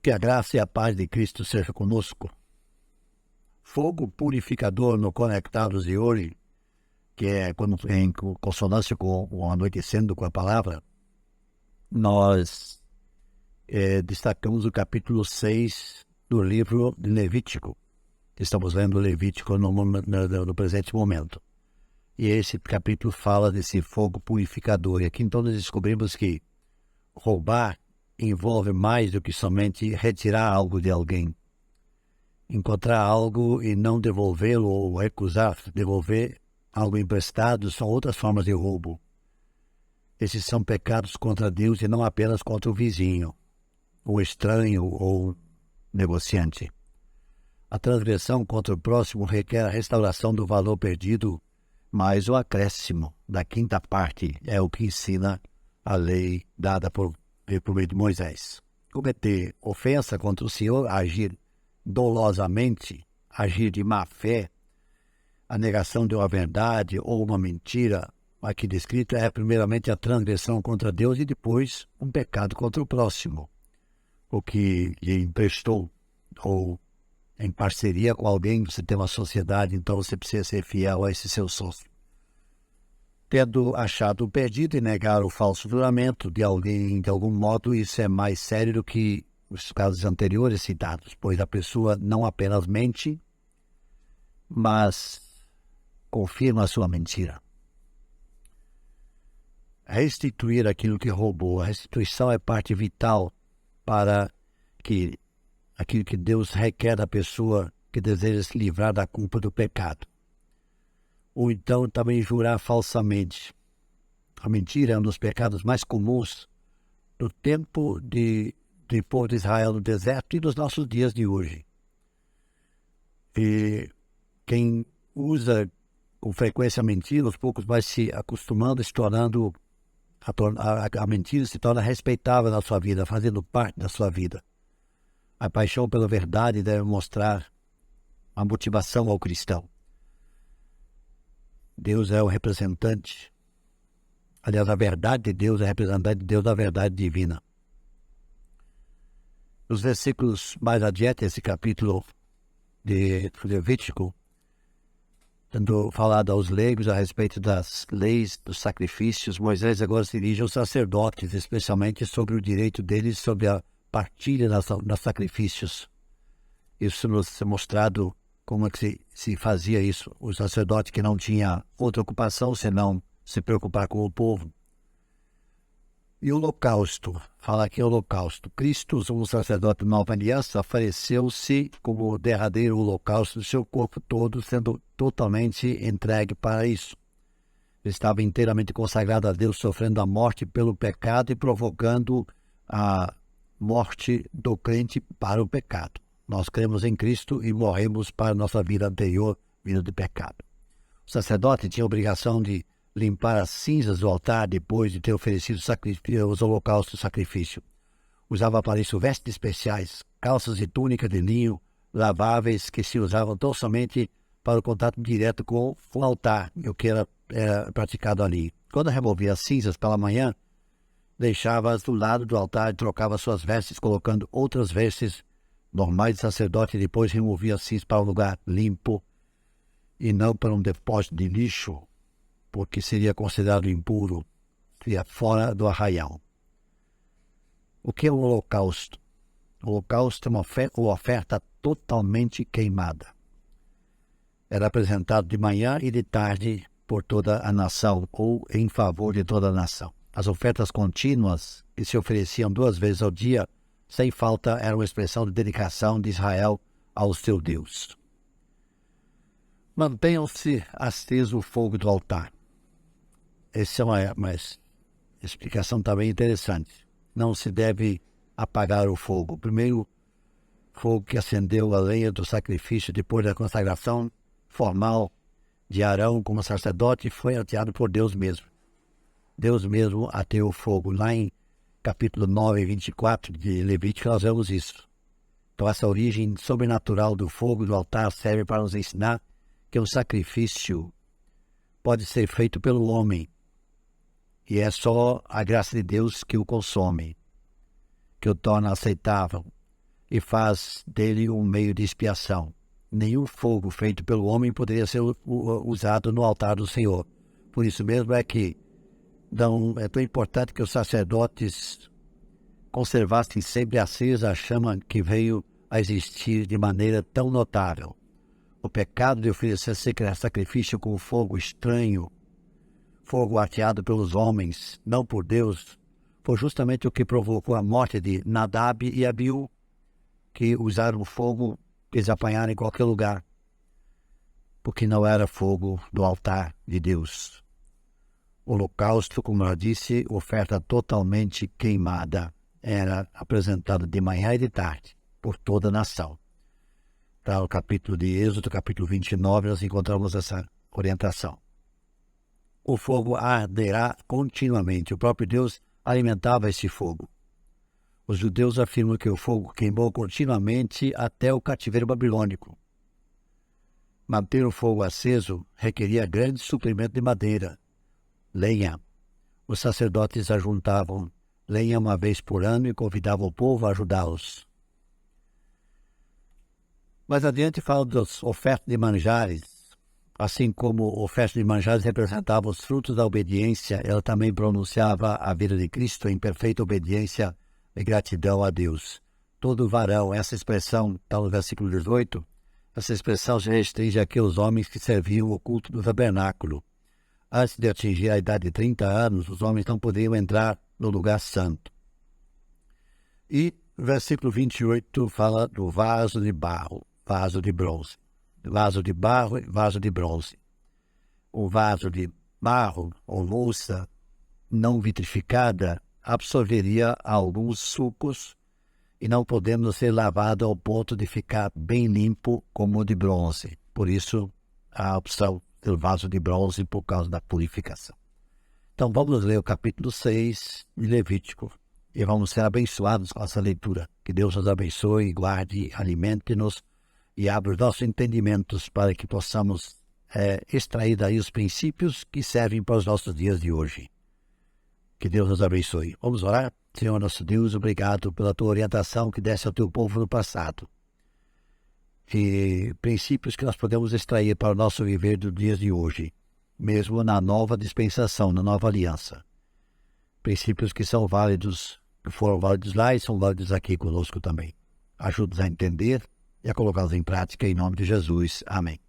Que a graça e a paz de Cristo seja conosco. Fogo purificador no Conectados de hoje, que é quando em consonância com o anoitecendo com a palavra, nós destacamos o capítulo 6 do livro de Levítico. Estamos lendo Levítico no presente momento. E esse capítulo fala desse fogo purificador. E aqui então nós descobrimos que roubar envolve mais do que somente retirar algo de alguém. Encontrar algo e não devolvê-lo ou recusar devolver algo emprestado são outras formas de roubo. Esses são pecados contra Deus e não apenas contra o vizinho, o estranho ou negociante. A transgressão contra o próximo requer a restauração do valor perdido, mas o acréscimo da quinta parte é o que ensina a lei dada por meio de Moisés. Cometer ofensa contra o Senhor, agir dolosamente, agir de má fé, a negação de uma verdade ou uma mentira, aqui descrita, é primeiramente a transgressão contra Deus e depois um pecado contra o próximo, o que lhe emprestou, ou em parceria com alguém, você tem uma sociedade, então você precisa ser fiel a esse seu sócio. Tendo achado o perdido e negar o falso juramento de alguém, de algum modo, isso é mais sério do que os casos anteriores citados, pois a pessoa não apenas mente, mas confirma a sua mentira. Restituir aquilo que roubou. A restituição é parte vital para que aquilo que Deus requer da pessoa que deseja se livrar da culpa do pecado. Ou então também jurar falsamente. A mentira é um dos pecados mais comuns no tempo do povo de Israel no deserto e nos nossos dias de hoje. E quem usa com frequência a mentira, aos poucos vai se acostumando, se tornando, a mentira se torna respeitável na sua vida, fazendo parte da sua vida. A paixão pela verdade deve mostrar a motivação ao cristão. Deus é o representante. Aliás, a verdade de Deus é representante de Deus da verdade divina. Nos versículos mais adiante, esse capítulo de Levítico, tendo falado aos leigos a respeito das leis, dos sacrifícios, Moisés agora se dirige aos sacerdotes, especialmente sobre o direito deles sobre a partilha dos sacrifícios. Isso nos é mostrado como é que se fazia isso. O sacerdote que não tinha outra ocupação senão se preocupar com o povo. E o holocausto, fala aqui holocausto. Cristo, o sacerdote da nova aliança, ofereceu-se como o derradeiro holocausto do seu corpo todo, sendo totalmente entregue para isso. Ele estava inteiramente consagrado a Deus, sofrendo a morte pelo pecado e provocando a morte do crente para o pecado. Nós cremos em Cristo e morremos para a nossa vida anterior, vida de pecado. O sacerdote tinha a obrigação de limpar as cinzas do altar depois de ter oferecido os holocaustos de sacrifício. Usava para isso vestes especiais, calças e túnica de linho laváveis que se usavam tão somente para o contato direto com o altar, o que era praticado ali. Quando removia as cinzas pela manhã, deixava-as do lado do altar e trocava suas vestes, colocando outras vestes normais de sacerdote, e depois removia as cinzas para um lugar limpo e não para um depósito de lixo, porque seria considerado impuro, seria fora do arraial. O que é o holocausto? O holocausto é uma oferta totalmente queimada. Era apresentado de manhã e de tarde por toda a nação, ou em favor de toda a nação. As ofertas contínuas, que se ofereciam 2 vezes ao dia, sem falta, eram uma expressão de dedicação de Israel ao seu Deus. Mantenham-se aceso o fogo do altar. Essa é uma explicação também interessante. Não se deve apagar o fogo. O primeiro fogo que acendeu a lenha do sacrifício depois da consagração formal de Arão como sacerdote foi ateado por Deus mesmo. Deus mesmo ateou o fogo. Lá em capítulo 9, 24 de Levítico, nós vemos isso. Então, essa origem sobrenatural do fogo do altar serve para nos ensinar que o sacrifício pode ser feito pelo homem, e é só a graça de Deus que o consome, que o torna aceitável. e faz dele um meio de expiação. Nenhum fogo feito pelo homem poderia ser usado no altar do Senhor. Por isso mesmo é que é tão importante que os sacerdotes conservassem sempre acesa a chama que veio a existir de maneira tão notável. O pecado de oferecer sacrifício com fogo estranho, fogo ateado pelos homens, não por Deus, foi justamente o que provocou a morte de Nadab e Abiú, que usaram fogo que eles apanharam em qualquer lugar, porque não era fogo do altar de Deus. O holocausto, como eu disse, oferta totalmente queimada, era apresentado de manhã e de tarde por toda a nação. Tá, no capítulo de Êxodo, capítulo 29, nós encontramos essa orientação. O fogo arderá continuamente. O próprio Deus alimentava esse fogo. Os judeus afirmam que o fogo queimou continuamente até o cativeiro babilônico. Manter o fogo aceso requeria grande suprimento de madeira, lenha. Os sacerdotes ajuntavam lenha uma vez por ano e convidavam o povo a ajudá-los. Mais adiante fala das ofertas de manjares. Assim como ofertas de manjares representavam os frutos da obediência, ela também pronunciava a vida de Cristo em perfeita obediência e gratidão a Deus. Todo varão, essa expressão está no versículo 18, essa expressão se restringe àqueles homens que serviam o culto do tabernáculo. Antes de atingir a idade de 30 anos, os homens não podiam entrar no lugar santo. E o versículo 28 fala do vaso de barro, vaso de bronze. Vaso de barro e vaso de bronze. O vaso de barro ou louça não vitrificada absorveria alguns sucos e não podendo ser lavado ao ponto de ficar bem limpo como o de bronze. Por isso, a opção do vaso de bronze por causa da purificação. Então, vamos ler o capítulo 6 de Levítico e vamos ser abençoados com essa leitura. Que Deus nos abençoe, guarde, alimente-nos e abra os nossos entendimentos para que possamos extrair daí os princípios que servem para os nossos dias de hoje. Que Deus nos abençoe. Vamos orar? Senhor nosso Deus, obrigado pela tua orientação que desse ao teu povo no passado. E princípios que nós podemos extrair para o nosso viver dos dias de hoje, mesmo na nova dispensação, na nova aliança. Princípios que são válidos, que foram válidos lá e são válidos aqui conosco também. Ajuda-nos a entender e a colocá-los em prática em nome de Jesus. Amém.